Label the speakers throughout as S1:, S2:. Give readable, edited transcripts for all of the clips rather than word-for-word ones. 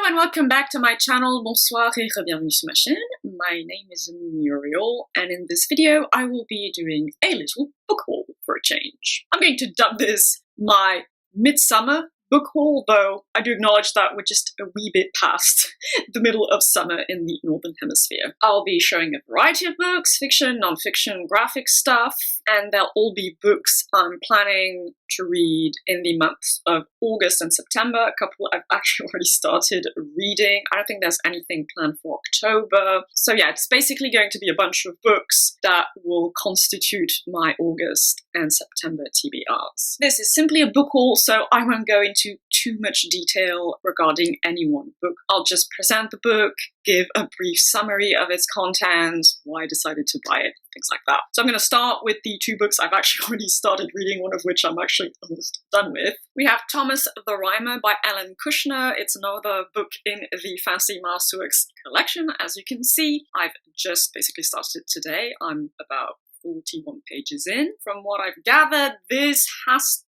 S1: and welcome back to my channel. Bonsoir et bienvenue sur ma chaîne. My name is Muriel, and in this video I will be doing a little book haul for a change. I'm going to dub this my midsummer book haul, though I do acknowledge that we're just a wee bit past the middle of summer in the Northern Hemisphere. I'll be showing a variety of books, fiction, non-fiction, graphic stuff, and they'll all be books I'm planning to read in the months of August and September. A couple I've actually already started reading. I don't think there's anything planned for October. So yeah, it's basically going to be a bunch of books that will constitute my August and September TBRs. This is simply a book haul, so I won't go into too much detail regarding any one book. I'll just present the book, give a brief summary of its content, why I decided to buy it, things like that. So I'm going to start with the two books I've actually already started reading, one of which I'm actually almost done with. We have Thomas the Rhymer by Alan Kushner. It's another book in the Fancy Masterworks collection. As you can see, I've just basically started today. I'm about 41 pages in. From what I've gathered, this has,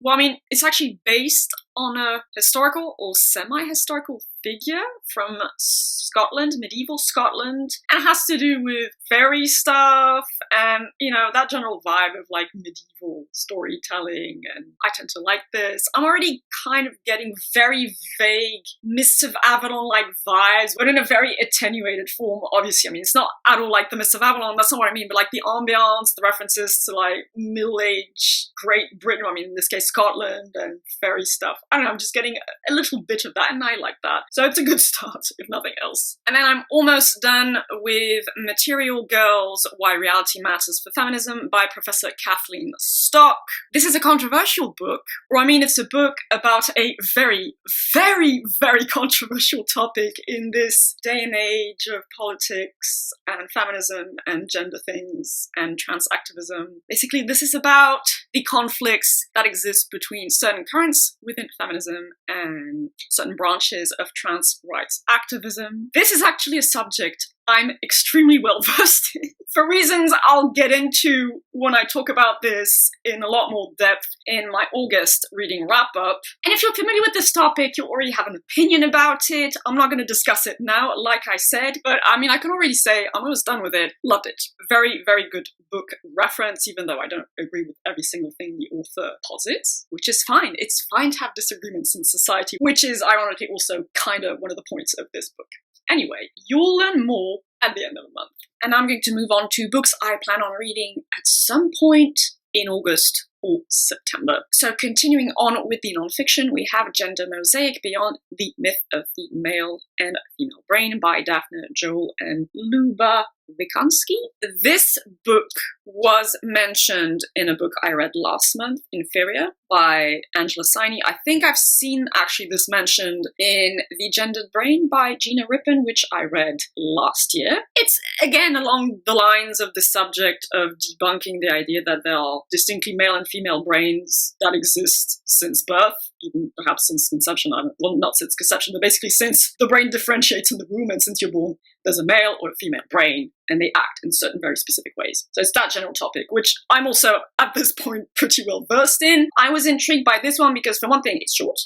S1: it's actually based on a historical or semi-historical figure from Scotland, medieval Scotland, and has to do with fairy stuff and, that general vibe of like medieval storytelling, and I tend to like this. I'm already kind of getting very vague Mists of Avalon-like vibes, but in a very attenuated form, obviously. It's not at all like the Mists of Avalon, that's not what I mean, but like the ambiance, the references to like Middle-Age Great Britain, in this case Scotland, and fairy stuff. I don't know, I'm just getting a little bit of that, and I like that. So it's a good start, if nothing else. And then I'm almost done with Material Girls, Why Reality Matters for Feminism by Professor Kathleen Stock. This is a controversial book, or it's a book about a very, very, very controversial topic in this day and age of politics and feminism and gender things and trans activism. Basically, this is about the conflicts that exist between certain currents within feminism and certain branches of trans rights activism. This is actually a subject I'm extremely well versed in, for reasons I'll get into when I talk about this in a lot more depth in my August reading wrap-up. And if you're familiar with this topic, you already have an opinion about it. I'm not going to discuss it now, like I said, but I can already say I'm almost done with it. Loved it. Very, very good book reference, even though I don't agree with every single thing the author posits, which is fine. It's fine to have disagreements in society, which is ironically also kind of one of the points of this book. Anyway, you'll learn more at the end of the month. And I'm going to move on to books I plan on reading at some point in August or September. So continuing on with the nonfiction, we have Gender Mosaic, Beyond the Myth of the Male and Female Brain by Daphna, Joel, and Luba, Vikhanski. This book was mentioned in a book I read last month, Inferior, by Angela Saini. I think I've seen actually this mentioned in The Gendered Brain by Gina Rippon, which I read last year. It's again along the lines of the subject of debunking the idea that there are distinctly male and female brains that exist since birth, even perhaps since conception. Well, not since conception, but basically since the brain differentiates in the womb, and since you're born, there's a male or a female brain, and they act in certain very specific ways. So it's that general topic, which I'm also, at this point, pretty well versed in. I was intrigued by this one because, for one thing, it's short.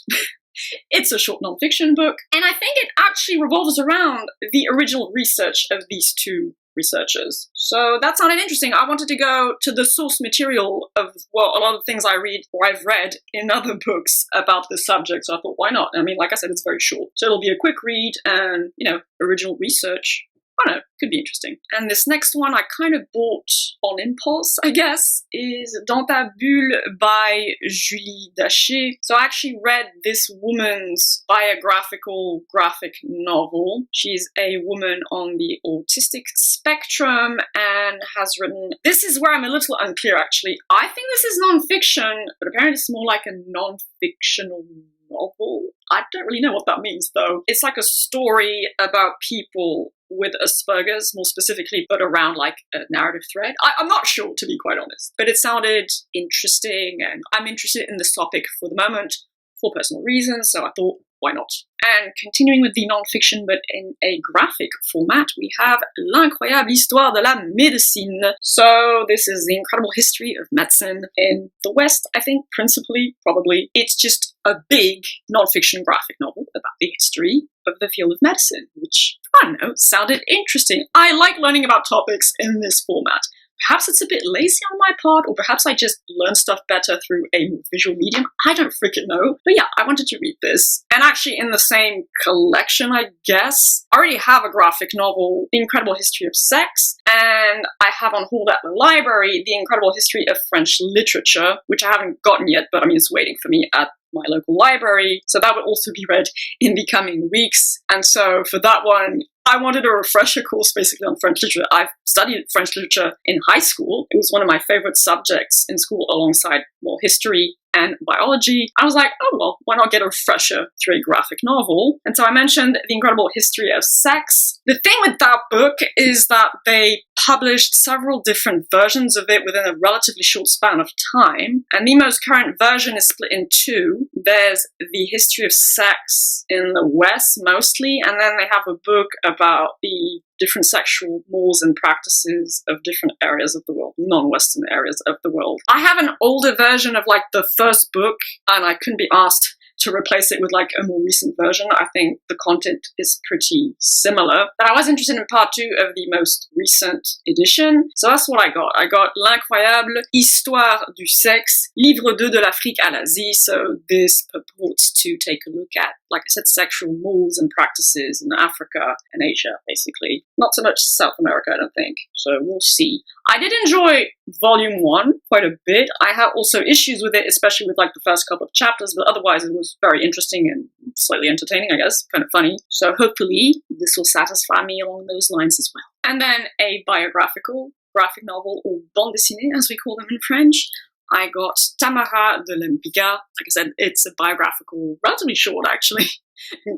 S1: It's a short nonfiction book, and I think it actually revolves around the original research of these two researchers. So that sounded interesting. I wanted to go to the source material of, a lot of things I read or I've read in other books about this subject. So I thought, why not? Like I said, it's very short. So it'll be a quick read and, original research. I don't know, could be interesting. And this next one I kind of bought on impulse, I guess, is Dans ta bulle by Julie Dachez. So I actually read this woman's biographical graphic novel. She's a woman on the autistic spectrum and has written, this is where I'm a little unclear actually. I think this is non-fiction, but apparently it's more like a non-fictional novel. I don't really know what that means though. It's like a story about people with Asperger's, more specifically, but around like a narrative thread. I'm not sure, to be quite honest, but it sounded interesting, and I'm interested in this topic for the moment for personal reasons, so I thought, why not? And continuing with the non-fiction, but in a graphic format, we have L'incroyable histoire de la médecine. So this is the incredible history of medicine in the West, I think, principally, probably. It's just a big non-fiction graphic novel about the history of the field of medicine, which, I don't know, sounded interesting. I like learning about topics in this format. Perhaps it's a bit lazy on my part, or perhaps I just learn stuff better through a visual medium. I don't freaking know. But yeah, I wanted to read this. And actually in the same collection, I guess, I already have a graphic novel, The Incredible History of Sexe, and I have on hold at the library The Incredible History of French Literature, which I haven't gotten yet, but I mean, it's waiting for me at my local library. So that will also be read in the coming weeks. And so for that one, I wanted a refresher course basically on French literature. I've studied French literature in high school. It was one of my favorite subjects in school alongside more history and biology. I was like, oh well, why not get a refresher through a graphic novel? And so I mentioned The Incredible History of Sexe. The thing with that book is that they published several different versions of it within a relatively short span of time. And the most current version is split in two. There's The History of Sexe in the West mostly, and then they have a book about the different sexual mores and practices of different areas of the world, non-Western areas of the world. I have an older version of like the first book, and I couldn't be asked to replace it with like a more recent version. I think the content is pretty similar. But I was interested in part 2 of the most recent edition. So that's what I got. I got L'incroyable Histoire du Sexe, Livre 2 de l'Afrique à l'Asie. So this purports to take a look at, like I said, sexual mores and practices in Africa and Asia, basically. Not so much South America, I don't think. So we'll see. I did enjoy volume 1 quite a bit. I had also issues with it, especially with like the first couple of chapters, but otherwise it was very interesting and slightly entertaining, I guess, kind of funny. So hopefully this will satisfy me along those lines as well. And then a biographical graphic novel, or bande dessinée as we call them in French. I got Tamara de Lempicka. Like I said, it's a biographical, relatively short actually,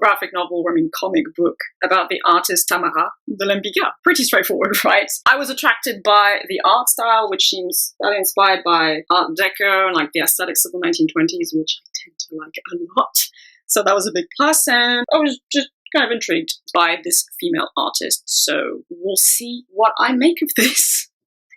S1: graphic novel, comic book about the artist Tamara de Lempicka. Pretty straightforward, right? I was attracted by the art style, which seems very inspired by Art Deco and like the aesthetics of the 1920s, which I tend to like a lot. So that was a big plus, and I was just kind of intrigued by this female artist. So we'll see what I make of this.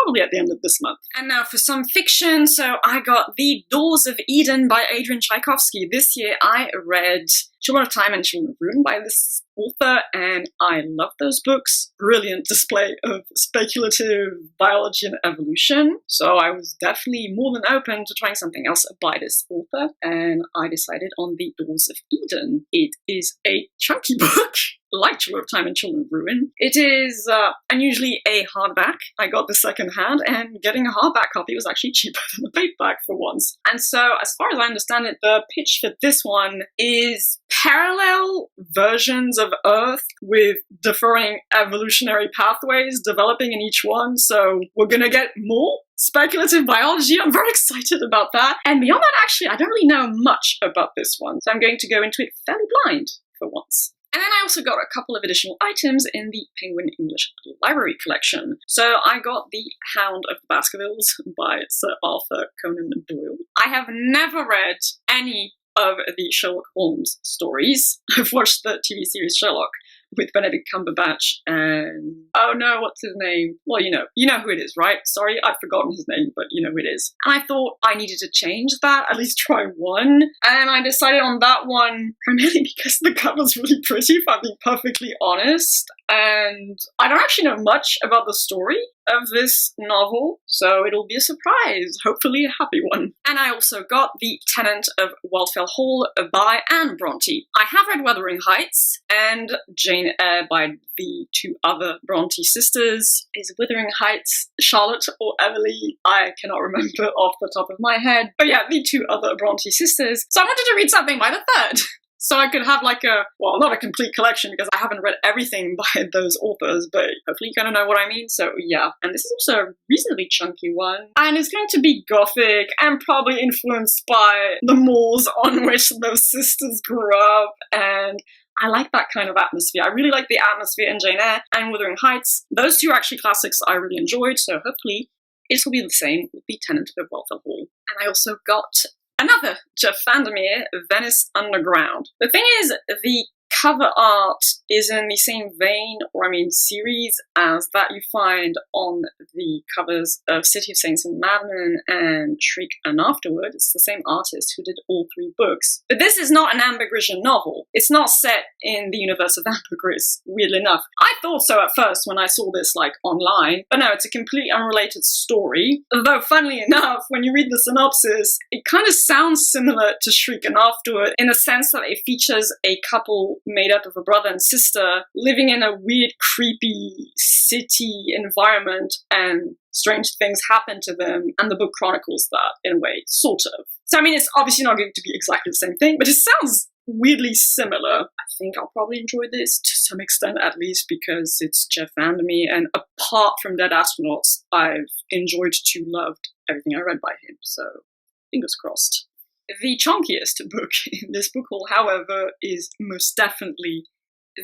S1: Probably at the end of this month. And now for some fiction. So I got The Doors of Eden by Adrian Tchaikovsky. This year I read Children of Time and Children of Ruin by this author, and I love those books. Brilliant display of speculative biology and evolution. So I was definitely more than open to trying something else by this author, and I decided on The Doors of Eden. It is a chunky book, like Children of Time and Children of Ruin. It is unusually a hardback. I got the second hand, and getting a hardback copy was actually cheaper than a paperback for once. And so, as far as I understand it, the pitch for this one is parallel versions of Earth with differing evolutionary pathways developing in each one. So we're gonna get more speculative biology. I'm very excited about that. And beyond that, actually, I don't really know much about this one. So I'm going to go into it fairly blind for once. And then I also got a couple of additional items in the Penguin English Library collection. So I got The Hound of the Baskervilles by Sir Arthur Conan Doyle. I have never read any of the Sherlock Holmes stories. I've watched the TV series Sherlock with Benedict Cumberbatch and, oh no, what's his name? Well, you know who it is, right? Sorry, I've forgotten his name, but you know who it is. And I thought I needed to change that, at least try one. And I decided on that one primarily because the cover's really pretty, if I'm being perfectly honest. And I don't actually know much about the story of this novel, so it'll be a surprise, hopefully a happy one. And I also got The Tenant of Wildfell Hall by Anne Brontë. I have read Wuthering Heights and Jane Eyre by the two other Brontë sisters. Is Wuthering Heights Charlotte or Emily? I cannot remember off the top of my head. But yeah, the two other Brontë sisters. So I wanted to read something by the third. So I could have like not a complete collection because I haven't read everything by those authors, but hopefully you kind of know what I mean. So yeah, and this is also a reasonably chunky one. And it's going to be gothic and probably influenced by the moors on which those sisters grew up. And I like that kind of atmosphere. I really like the atmosphere in Jane Eyre and Wuthering Heights. Those two are actually classics I really enjoyed, so hopefully it will be the same with The Tenant of Wildfell Hall. And I also got Another Jeff VanderMeer, Veniss Underground. The thing is, the cover art is in the same vein, series, as that you find on the covers of City of Saints and Madmen and Shriek and Afterward. It's the same artist who did all 3 books. But this is not an Amber Grissom novel. It's not set in the universe of Amber Grissom, weirdly enough. I thought so at first when I saw this online, but no, it's a completely unrelated story. Although, funnily enough, when you read the synopsis, it kind of sounds similar to Shriek and Afterward in the sense that it features a couple made up of a brother and sister living in a weird, creepy city environment, and strange things happen to them, and the book chronicles that in a way, sort of. So it's obviously not going to be exactly the same thing, but it sounds weirdly similar. I think I'll probably enjoy this to some extent, at least because it's Jeff VanderMeer, and apart from Dead Astronauts, I've enjoyed to loved everything I read by him, so fingers crossed. The chunkiest book in this book haul, however, is most definitely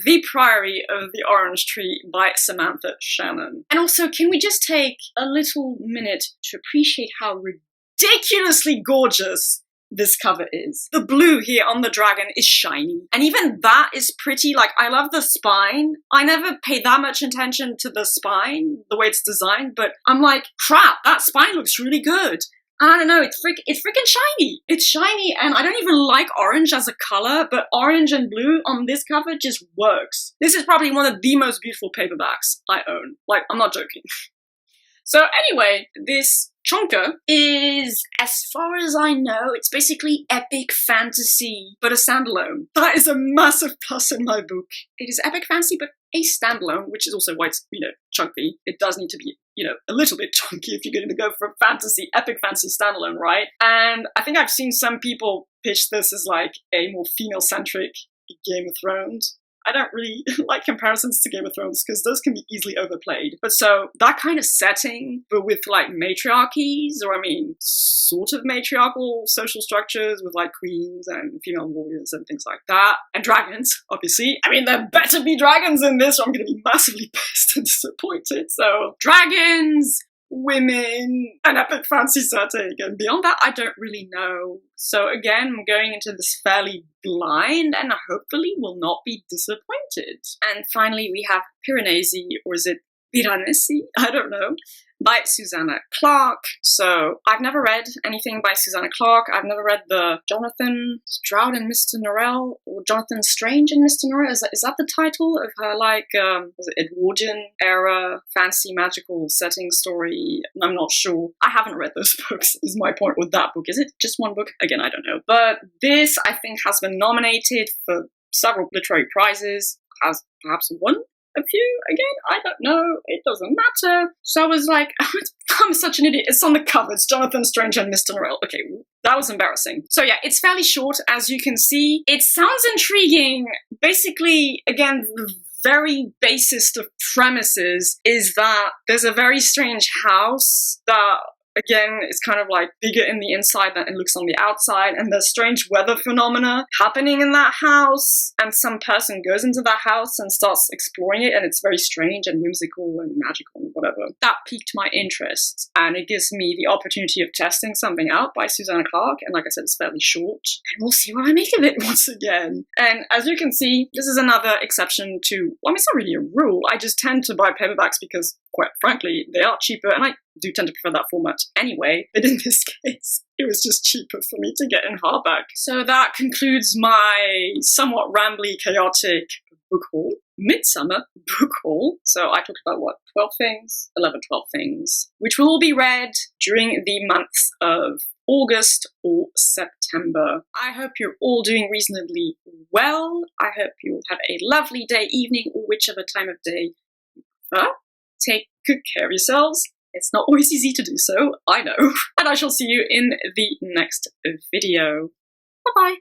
S1: The Priory of the Orange Tree by Samantha Shannon. And also, can we just take a little minute to appreciate how ridiculously gorgeous this cover is? The blue here on the dragon is shiny, and even that is pretty. I love the spine. I never pay that much attention to the spine, the way it's designed, but I'm like, crap, that spine looks really good. I don't know, it's freaking shiny. It's shiny, and I don't even like orange as a color, but orange and blue on this cover just works. This is probably one of the most beautiful paperbacks I own. I'm not joking. So anyway, this chunker is, as far as I know, it's basically epic fantasy, but a standalone. That is a massive plus in my book. It is epic fantasy, but a standalone, which is also why it's, chunky. It does need to be, a little bit chunky if you're going to go for epic fantasy standalone, right? And I think I've seen some people pitch this as a more female-centric Game of Thrones. I don't really like comparisons to Game of Thrones because those can be easily overplayed. But so that kind of setting, but with matriarchies, or sort of matriarchal social structures with queens and female warriors and things like that. And dragons, obviously. There better be dragons in this or I'm going to be massively pissed and disappointed. So dragons, women, an epic fantasy setting, and beyond that, I don't really know. So again, I'm going into this fairly blind and hopefully will not be disappointed. And finally, we have Piranesi, or is it Piranesi? I don't know. By Susanna Clarke. So I've never read anything by Susanna Clarke. I've never read the Jonathan Stroud and Mr. Norrell, or Jonathan Strange and Mr. Norrell. Is that the title of her was it Edwardian era fantasy magical setting story? I'm not sure. I haven't read those books is my point with that book. Is it just one book? Again, I don't know. But this, I think, has been nominated for several literary prizes, has perhaps won a few, again, I don't know, it doesn't matter. So I was like, I'm such an idiot. It's on the cover, it's Jonathan Strange and Mr. Norrell. Okay, that was embarrassing. So yeah, it's fairly short, as you can see. It sounds intriguing. Basically, again, the very basest of premises is that there's a very strange house that, again, it's kind of bigger in the inside than it looks on the outside, and there's strange weather phenomena happening in that house, and some person goes into that house and starts exploring it, and it's very strange and whimsical and magical and whatever. That piqued my interest, and it gives me the opportunity of testing something out by Susanna Clarke, and like I said, it's fairly short, and we'll see what I make of it once again. And as you can see, this is another exception to, it's not really a rule, I just tend to buy paperbacks because, quite frankly, they are cheaper, and I do tend to prefer that format anyway, but in this case, it was just cheaper for me to get in hardback. So that concludes my somewhat rambly, chaotic book haul, midsummer book haul. So I talked about, 12 things? 11, 12 things, which will all be read during the months of August or September. I hope you're all doing reasonably well. I hope you'll have a lovely day, evening, or whichever time of day you prefer. Take good care of yourselves. It's not always easy to do so, I know. And I shall see you in the next video. Bye-bye.